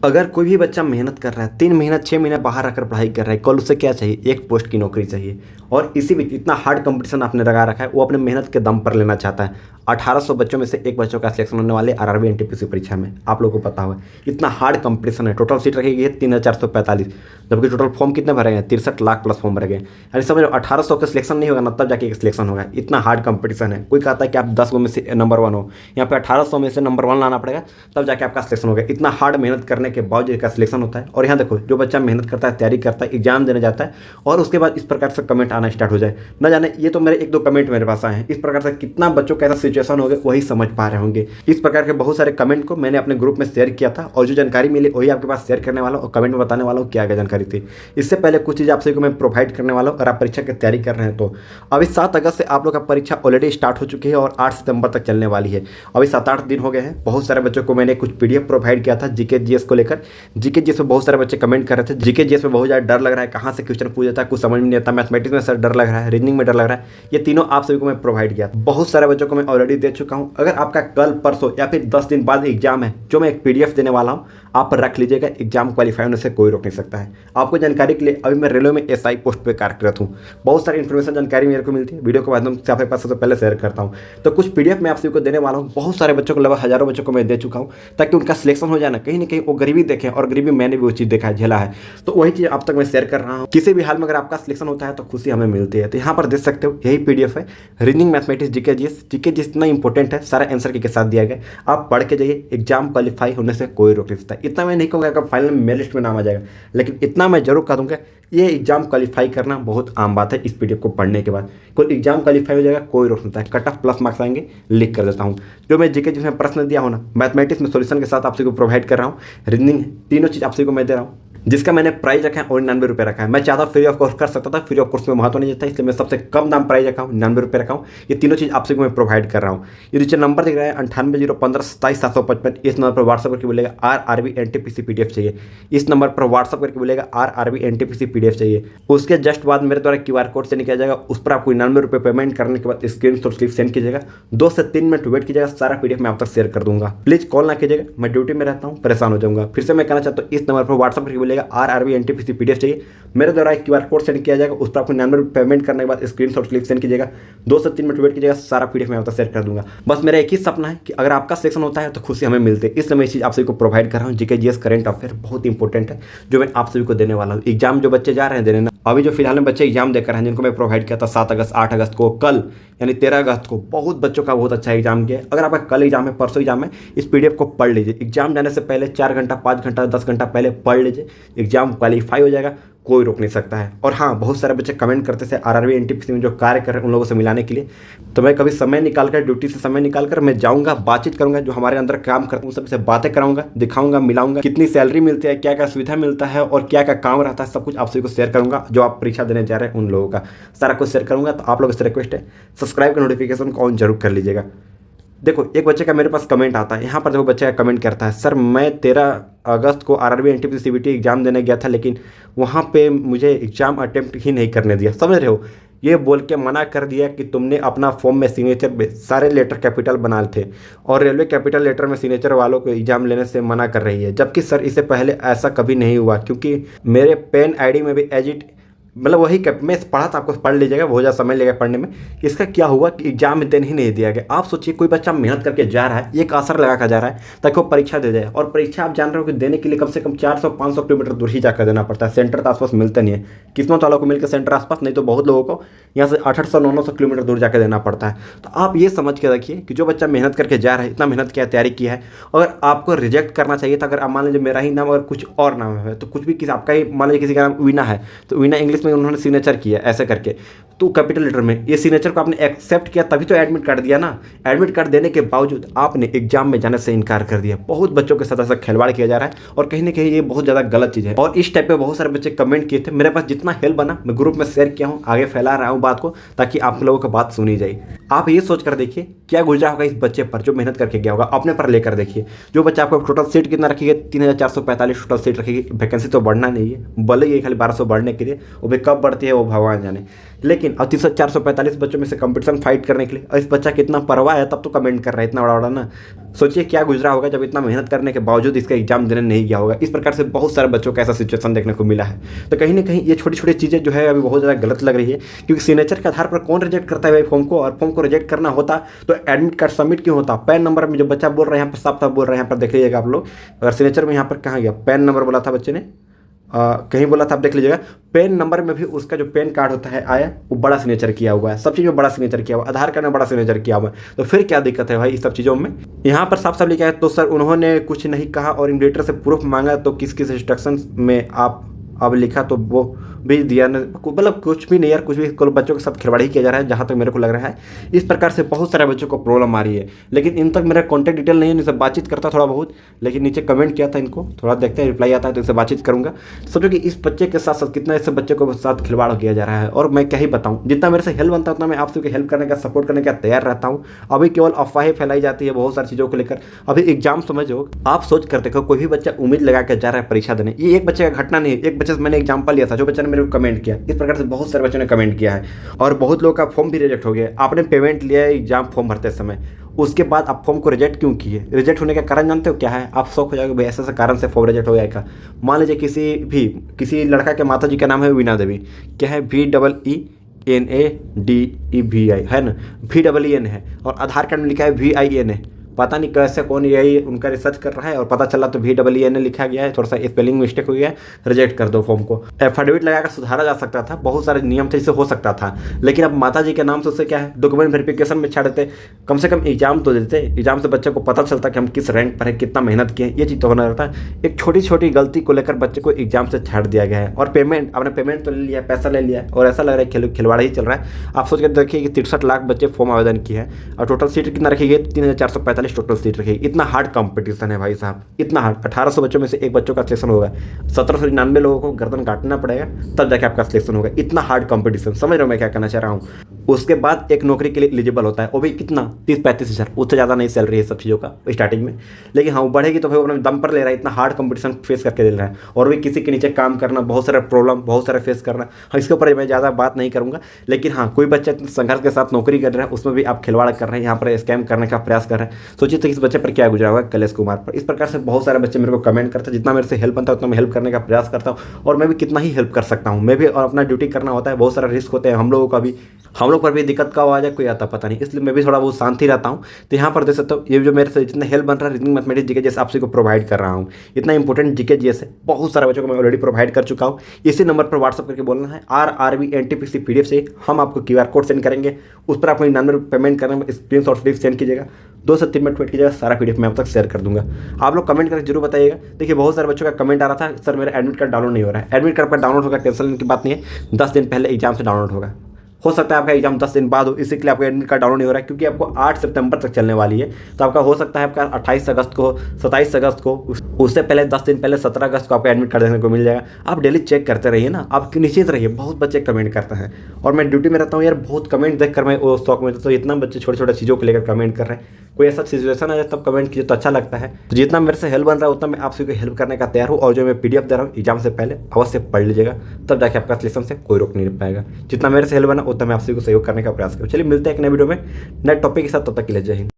अगर कोई भी बच्चा मेहनत कर रहा है, 3 महीना 6 महीना बाहर आकर पढ़ाई कर रहा है, कल उसे क्या चाहिए? एक पोस्ट की नौकरी चाहिए। और इसी बीच इतना हार्ड कंपटीशन आपने लगा रखा है, वो अपने मेहनत के दम पर लेना चाहता है। 1800 बच्चों में से एक बच्चों का सिलेक्शन होने वाले आरआरबी एनटीपीसी परीक्षा में, आप लोगों को पता होगा इतना हार्ड कंपटीशन है। टोटल सीट रखी गई है 3445, जबकि टोटल फॉर्म कितने भरे हैं? 63 लाख प्लस फॉर्म भरे गए। यानी समझो 1800 का सिलेक्शन नहीं होगा ना, तब जाके एक सिलेक्शन होगा। इतना हार्ड कंपटीशन है। कोई कहता है कि आप 10 में से नंबर 1 हो, यहाँ पे 1800 में से नंबर 1 लाना पड़ेगा, तब जाके आपका सिलेक्शन होगा। इतना हार्ड मेहनत करने के बावजूद का सिलेक्शन होता है। और यहाँ देखो, जो बच्चा मेहनत करता है, तैयारी करता है, एग्जाम देने जाता है, और उसके बाद इस प्रकार से कमेंट आना स्टार्ट हो जाए, न जाने ये तो मेरे 1-2 कमेंट मेरे पास आए हैं, इस प्रकार से कितना बच्चों का ऐसा सिचुएशन हो गया वही समझ पा रहे होंगे। इस प्रकार के बहुत सारे कमेंट को मैंने अपने ग्रुप में शेयर किया था, और जो जानकारी मिली वही आपके पास शेयर करने वाला हूं और कमेंट में बताने वाला हूं क्या क्या जानकारी थी। इससे पहले कुछ चीज़ आप सभी को मैं प्रोवाइड करने वाला हूं। अगर आप परीक्षा की तैयारी कर रहे हैं तो अभी 7 अगस्त से आप लोग का परीक्षा ऑलरेडी स्टार्ट हो चुकी है और 8 सितंबर तक चलने वाली है। अभी 7-8 दिन हो गए हैं। बहुत सारे बच्चों को मैंने कुछ पीडीएफ प्रोवाइड किया था जीके जीएस को लेकर। जीके जीएस में बहुत सारे बच्चे कमेंट कर रहे थे, जीके जीएस में बहुत ज़्यादा डर लग रहा है, कहाँ से क्वेश्चन पूछा था, कुछ समझ में नहीं आता, मैथमेटिक्स में सर डर लग रहा है, रीजनिंग में डर लग रहा है। ये तीनों आप सभी को मैं प्रोवाइड किया। बहुत सारे बच्चों को मैं ऑलरेडी दे चुका हूँ। अगर आपका कल परसों या फिर 10 दिन बाद एग्जाम है, जो मैं एक पीडीएफ देने वाला हूँ, आप रख लीजिएगा। एग्जाम क्वालिफाई होने से कोई रोक नहीं सकता है। आपको जानकारी के लिए, अभी मैं रेलवे में एसआई पोस्ट पे कार्यरत हूँ। बहुत सारी इन्फॉर्मेशन जानकारी मेरे को मिलती है, वीडियो के माध्यम से आपके पास सबसे पहले शेयर करता हूँ। तो कुछ पीडीएफ मैं आप सभी को देने वाला हूँ। बहुत सारे बच्चों को, लगभग हजारों बच्चों को मैं दे चुका हूँ, ताकि उनका सिलेक्शन हो जाए ना कहीं वो गरीबी देखें। और गरीबी मैंने भी वो चीज़ देखा है, झेला है, तो वही चीज़ अब तक मैं शेयर कर रहा हूँ। किसी भी हाल में अगर आपका सिलेक्शन होता है तो खुशी हमें मिलती है। तो यहाँ पर देख सकते हो, यही पीडीएफ है, reasoning, mathematics, GK GS. GK GS इतना इंपॉर्टेंट है, सारा आंसर के साथ दिया गया। आप पढ़ के जाइए, एग्जाम क्वालिफाई होने से कोई रोक नहीं सकता। इतना मैं नहीं कहूँगा कि फाइनल में लिस्ट में नाम आ जाएगा, लेकिन इतना मैं जरूर कह दूँगा, ये एग्जाम क्वालिफाई करना बहुत आम बात है। इस पीडीएफ को पढ़ने के बाद कोई एग्जाम क्वालिफाई हो जाएगा, कोई रोक नहीं सकता। कट ऑफ प्लस मार्क्स आएंगे, लिख कर देता हूँ। जो मैं जीके जिसमें प्रश्न दिया हो ना, मैथमेटिक्स में सॉल्यूशन के साथ आप सभी को प्रोवाइड कर रहा हूँ, रीजनिंग, तीनों चीज़ आप सभी को मैं दे रहा हूँ, जिसका मैंने प्राइस रखा है 99 रुपये रखा है। मैं चाहता फ्री ऑफ कॉस्ट कर सकता था, फ्री ऑफ कॉस्ट में महत्व नहीं देता, इसलिए मैं सबसे कम दाम प्राइस रखा हूँ, 99 रुपये रखा हूँ। ये तीनों चीज़ आप सभी को मैं प्रोवाइड कर रहा हूँ। ये नीचे नंबर दिख रहा है 9801577755, इस नंबर पर व्हाट्सअप करके बोलेगा आरआरबी एनटीपीसी पीडीएफ चाहिए। इस नंबर पर व्हाट्सअप करके बोलेगा आरआरबी एनटीपीसी पीडीएफ चाहिए। उसके जस्ट बाद मेरे द्वारा क्यूआर कोड से निकल जाएगा, उस पर आपको 99 रुपये पेमेंट करने के बाद स्क्रीनशॉट स्लिप सेंड कीजिएगा। 2 से 3 मिनट वेट कीजिएगा, सारा पीडीएफ मैं आप तक शेयर कर दूंगा। प्लीज कॉल ना कीजिएगा, मैं ड्यूटी में रहता हूँ, परेशान हो जाऊंगा। फिर से मैं कहना चाहता हूँ, इस नंबर पर व्हाट्सअप करके बोलेगा आरआरबी एनटीपीसी पीडीएफ चाहिए। मेरे द्वारा एक क्यूआर कोड सेंड किया जाएगा, उस पर आपको 99 रुपये पेमेंट करने के बाद स्क्रीनशॉट स्लिप सेंड कीजिएगा। 2 से 3 मिनट वेट कीजिएगा, सारा पीडीएफ मैं आप तक शेयर कर दूंगा। बस मेरा एक ही सपना है कि अगर आपका सिलेक्शन होता है तो खुशी हमें मिलती है, इसलिए मैं ये चीज़ आप सभी को प्रोवाइड कर रहा हूँ। जीके जीएस करंट अफेयर बहुत इंपॉर्टेंट है, जो मैं आप सभी को देने वाला हूँ। एग्जाम जो बच्चे जा रहे हैं देने ना, अभी जो फिलहाल में बच्चे एग्जाम देकर हैं, जिनको मैं प्रोवाइड किया था 7 अगस्त, 8 अगस्त को, कल यानी 13 अगस्त को, बहुत बच्चों का बहुत अच्छा एग्जाम गया है। अगर आपका कल एग्जाम है, परसों एग्जाम है, इस पीडीएफ को पढ़ लीजिए। एग्जाम जाने से पहले 4 घंटा, 5 घंटा, 10 घंटा पहले पढ़ लीजिए। एग्जाम क्वालिफाई हो जाएगा, कोई रोक नहीं सकता है। और हाँ, बहुत सारे बच्चे कमेंट करते थे आरआरबी एनटीपीसी में जो कार्य कर रहे हैं उन लोगों से मिलाने के लिए, तो मैं कभी समय निकालकर, ड्यूटी से समय निकालकर मैं जाऊँगा, बातचीत करूँगा, जो हमारे अंदर काम करते हैं उन सबसे बातें कराऊंगा, दिखाऊंगा, मिलाऊंगा, कितनी सैलरी मिलती है, क्या क्या सुविधा मिलता है और क्या क्या काम रहता है, सब कुछ आप सभी को शेयर करूँगा। जो आप परीक्षा देने जा रहे हैं उन लोगों का सारा कुछ शेयर करूँगा। तो आप लोगों से रिक्वेस्ट है, सब्सक्राइब का नोटिफिकेशन को ऑन जरूर कर लीजिएगा। देखो, एक बच्चे का मेरे पास कमेंट आता है, यहाँ पर देखो बच्चे का कमेंट करता है, सर मैं 13 अगस्त को आरआरबी एनटीपीसी सीबीटी एग्जाम देने गया था, लेकिन वहाँ पे मुझे एग्जाम अटेम्प्ट ही नहीं करने दिया। समझ रहे हो, ये बोल के मना कर दिया कि तुमने अपना फॉर्म में सिग्नेचर, सारे लेटर कैपिटल बना थे, और रेलवे कैपिटल लेटर में सिग्नेचर वालों को एग्जाम लेने से मना कर रही है। जबकि सर इससे पहले ऐसा कभी नहीं हुआ, क्योंकि मेरे पेन आईडी में भी एजिट, मतलब वही मैं पढ़ा था, आपको पढ़ लीजिएगा, बहुत ज़्यादा समय लगेगा पढ़ने में। इसका क्या हुआ कि एग्जाम में दिन ही नहीं दिया गया। आप सोचिए, कोई बच्चा मेहनत करके जा रहा है, एक आसर लगा कर जा रहा है ताकि वो परीक्षा दे जाए, और परीक्षा आप जान रहे हो कि देने के लिए कम से कम 400-500 किलोमीटर दूर ही जाकर देना पड़ता है। सेंटर तो आसपास मिलता नहीं है, किस्मत वालों को मिलकर सेंटर आसपास, नहीं तो बहुत लोगों को यहाँ से 800-900 किलोमीटर दूर जाकर देना पड़ता है। तो आप ये समझ के रखिए कि जो बच्चा मेहनत करके जा रहा है, इतना मेहनत किया, तैयारी की है, अगर आपको रिजेक्ट करना चाहिए था, अगर आप मान लीजिए मेरा ही नाम अगर कुछ और नाम है, तो कुछ भी किसी आपका ही, मान लीजिए किसी का नाम वीना है, तो वीना इंग्लिश में उन्होंने सिग्नेचर किया ऐसे करके, तो कैपिटल लेटर में ये सिग्नेचर को आपने एक्सेप्ट किया, तभी तो एडमिट कार्ड दिया ना। एडमिट कार्ड देने के बावजूद आपने एग्जाम में जाने से इनकार कर दिया। बहुत बच्चों के साथ ऐसा खिलवाड़ किया जा रहा है, और कहीं ना कहीं ये बहुत ज़्यादा गलत चीज़ है। और इस टाइप पे बहुत सारे बच्चे कमेंट किए थे, मेरे पास जितना हेल्प बना मैं ग्रुप में शेयर किया हूँ, आगे फैला रहा हूँ बात को, ताकि आप लोगों की बात सुनी जाए। आप ये सोच कर देखिए क्या गुजरा होगा इस बच्चे पर जो मेहनत करके गया होगा। अपने पर लेकर देखिए, जो बच्चा आपको टोटल सीट कितना रखिए, 3445 टोटल सीट रखेगी। वैकेंसी तो बढ़ना नहीं है, भले ही खाली 1200 बढ़ने के लिए, वो वे कब बढ़ती है वो भगवान जाने। लेकिन अब 445 बच्चों में से कंपटीशन फाइट करने के लिए, और इस बच्चा कितना परवाह है तब तो कमेंट कर रहा है इतना बड़ा बड़ा ना। सोचिए क्या गुजरा होगा जब इतना मेहनत करने के बावजूद इसका एग्जाम देने नहीं गया होगा। इस प्रकार से बहुत सारे बच्चों का ऐसा सिचुएशन देखने को मिला है। तो कहीं ना कहीं ये छोटी छोटी चीज़ें जो है अभी बहुत ज़्यादा गलत लग रही है, क्योंकि सिग्नेचर के आधार पर कौन रिजेक्ट करता है भाई फॉर्म को, और फॉर्म को रिजेक्ट करना होता तो एडमिट कार्ड सबमिट क्यों होता। पैन नंबर में जो बच्चा बोल रहे हैं यहाँ पर साफ साफ बोल रहे हैं, यहाँ पर देख लीजिएगा आप लोग, अगर सिग्नेचर में यहाँ पर कहाँ गया पैन नंबर बोला था बच्चे ने, कहीं बोला था, आप देख लीजिएगा पेन नंबर में भी उसका जो पेन कार्ड होता है आया वो बड़ा सिग्नेचर किया हुआ है, सब चीज़ में बड़ा सिग्नेचर किया हुआ है, आधार कार्ड में बड़ा सिग्नेचर किया हुआ है। तो फिर क्या दिक्कत है भाई इस सब चीज़ों में। यहाँ पर साफ साफ लिखा है तो सर उन्होंने कुछ नहीं कहा और इन्वेटर से प्रूफ मांगा तो किस किस इंस्ट्रक्शन में आप अब लिखा तो वो भी दिया न, मतलब कुछ भी नहीं यार, कुछ भी बच्चों के साथ खिलवाड़ी किया जा रहा है जहाँ तक मेरे को लग रहा है। इस प्रकार से बहुत सारे बच्चों को प्रॉब्लम आ रही है, लेकिन इन तक मेरा कॉन्टैक्ट डिटेल नहीं है, इनसे बातचीत करता थोड़ा बहुत, लेकिन नीचे कमेंट किया था इनको, थोड़ा देखते हैं रिप्लाई आता है तो इससे बातचीत करूँगा। सोचो कि इस बच्चे के साथ साथ कितना इससे बच्चे को साथ खिलवाड़ किया जा रहा है, और मैं क्या ही बताऊँ, जितना मेरे से हेल्प बनता है उतना मैं आप सबकी हेल्प करने का, सपोर्ट करने का तैयार रहता हूँ। अभी केवल अफवाहें फैलाई जाती है बहुत सारी चीज़ों को लेकर। अभी एग्जाम समझो, आप सोच कर देखो, कोई भी बच्चा उम्मीद लगा कर जा रहा है परीक्षा देने, ये एक बच्चे का घटना नहीं है, एक बच्चे से मैंने एग्जाम्पल लिया था जो बच्चे ने मेरे को कमेंट किया। इस प्रकार से बहुत सारे बच्चों ने कमेंट किया है, और बहुत लोगों का फॉर्म भी रिजेक्ट हो गया। आपने पेमेंट लिया है एग्जाम फॉर्म भरते समय, उसके बाद आप फॉर्म को रिजेक्ट क्यों किए? रिजेक्ट होने का कारण जानते हो क्या है? आप शौक हो जाओगे भाई ऐसा कारण से फॉर्म रिजेक्ट हो जाएगा। मान लीजिए किसी लड़का के माता जी का नाम है वीणा देवी, क्या है VEENADEVI है ना, VEEN है, और आधार कार्ड में लिखा है VIN है। पता नहीं कैसे कौन यही उनका रिसर्च कर रहा है और पता चला तो VEEN लिखा गया है, थोड़ा सा स्पेलिंग मिस्टेक हो गया है, रिजेक्ट कर दो फॉर्म को। एफिडेविट लगाकर सुधारा जा सकता था, बहुत सारे नियम थे जिससे हो सकता था, लेकिन अब माता जी के नाम से उससे क्या है, डॉक्यूमेंट वेरिफिकेशन में छाड़ देते, कम से कम एग्जाम तो देते, एग्जाम से बच्चे को पता चलता कि हम किस रैंक पर है, कितना मेहनत किए, ये चीज़ तो होना रहता है। एक छोटी छोटी गलती को लेकर बच्चे को एग्जाम से छाड़ दिया गया है। और पेमेंट, आपने पेमेंट तो ले लिया, पैसा ले लिया, और ऐसा लग रहा है खिलवाड़ा ही चल रहा है। आप सोच कर देखिए कि 63 लाख बच्चे फॉर्म आवेदन किए हैं, और टोटल सीट कितना रखी गई? 3445 टोटल सीट रखी। इतना हार्ड कंपटीशन है भाई साहब, इतना हार्ड। 1800 बच्चों में से एक बच्चों का सिलेक्शन होगा, 1799 लोगों को गर्दन काटना पड़ेगा तब जाके आपका सिलेक्शन होगा। इतना हार्ड कंपटीशन, समझ रहे हो मैं क्या कहना चाह रहा हूँ। उसके बाद एक नौकरी के लिए एलिजिबल होता है, वो भी कितना 30-35 हज़ार, उससे ज़्यादा नहीं सैलरी है सब चीज़ों का स्टार्टिंग में। लेकिन हाँ वो बढ़ेगी तो भाई वो अपने दम पर ले रहा है, इतना हार्ड कंपटीशन फेस करके ले रहा है, और भी किसी के नीचे काम करना, बहुत सारा प्रॉब्लम, बहुत सारा फेस करना। हाँ इसके ऊपर मैं ज़्यादा बात नहीं करूँगा, लेकिन हाँ कोई बच्चा संघर्ष के साथ नौकरी कर रहा है, उसमें भी आप खिलवाड़ कर रहे हैं, यहाँ पर स्कैम करने का प्रयास कर रहे हैं। सोचिए तो इस बच्चे पर क्या गुजरा होगा, कलेश कुमार पर। इस प्रकार से बहुत सारे बच्चे मेरे को कमेंट करते हैं, जितना मेरे से हेल्प बनता है उतना मैं हेल्प करने का प्रयास करता हूँ, और मैं भी कितना ही हेल्प कर सकता हूँ। मैं भी अपना ड्यूटी करना होता है, बहुत सारा रिस्क होते हैं हम लोगों का भी, हम लोग पर भी दिक्कत का आ जाए कोई आता पता नहीं, इसलिए मैं भी थोड़ा बहुत शांति रहता हूँ। तो यहाँ पर देख सकते हो ये जो मेरे से जितना हेल्प बन रहा है रीजनिंग मैथमेटिक्स जीके जैसे आप सभी को प्रोवाइड कर रहा हूँ, इतना इंपॉर्टेंट जीके जैसे बहुत सारे बच्चों को मैं ऑलरेडी प्रोवाइड कर चुका हूँ। इसी नंबर पर व्हाट्सअप करके बोलना है RRB NTPC PDF से, हम आपको QR कोड सेंड करेंगे, उस पर आपको 99 पेमेंट करना है, स्क्रीनशॉट सिर्फ सेंड कीजिएगा, 2 से 3 मिनट वेट कीजिएगा, सारा PDF मैं आप तक शेयर कर दूंगा। आप लोग कमेंट करके जरूर बताइएगा। देखिए बहुत सारे बच्चों का कमेंट आ रहा था, सर मेरा एडमिट कार्ड डाउनलोड नहीं हो रहा है। एडमिट कार्ड पर डाउनलोड होगा, टेंशन की बात नहीं है, 10 दिन पहले एग्जाम से डाउनलोड होगा। हो सकता है आपका एग्जाम 10 दिन बाद हो, इसी के लिए आपका एडमिट कार्ड डाउनलोड नहीं हो रहा है, क्योंकि आपको 8 सितंबर तक चलने वाली है। तो आपका हो सकता है आपका 28 अगस्त को, 27 अगस्त को, उससे पहले 10 दिन पहले 17 अगस्त को आपका एडमिट कार्ड देखने को मिल जाएगा। आप डेली चेक करते रहिए ना, आप निश्चित रहिए। बहुत बच्चे कमेंट करते हैं, और मैं ड्यूटी में रहता हूँ यार, बहुत कमेंट देख कर मैं वो शौक में, तो इतना बच्चे छोटे छोटे चीज़ों को लेकर कमेंट कर रहे हैं। कोई ऐसा सिचुएशन आ जाए तब कमेंट कीजिए तो अच्छा लगता है। तो जितना मेरे से हेल्प बन रहा है उतना मैं आप सभी को हेल्प करने का तैयार हूँ, और जो मैं PDF दे रहा हूँ एग्जाम से पहले अवश्य पढ़ लीजिएगा, तब जाके आपका सिलेक्शन से कोई रोक नहीं पाएगा। जितना मेरे से हेल्प बना उतना मैं आप सभी को सहयोग करने का प्रयास करूँ। चलिए मिलते हैं एक नए वीडियो में नए टॉपिक के साथ, तब तक के लिए जय हिंद।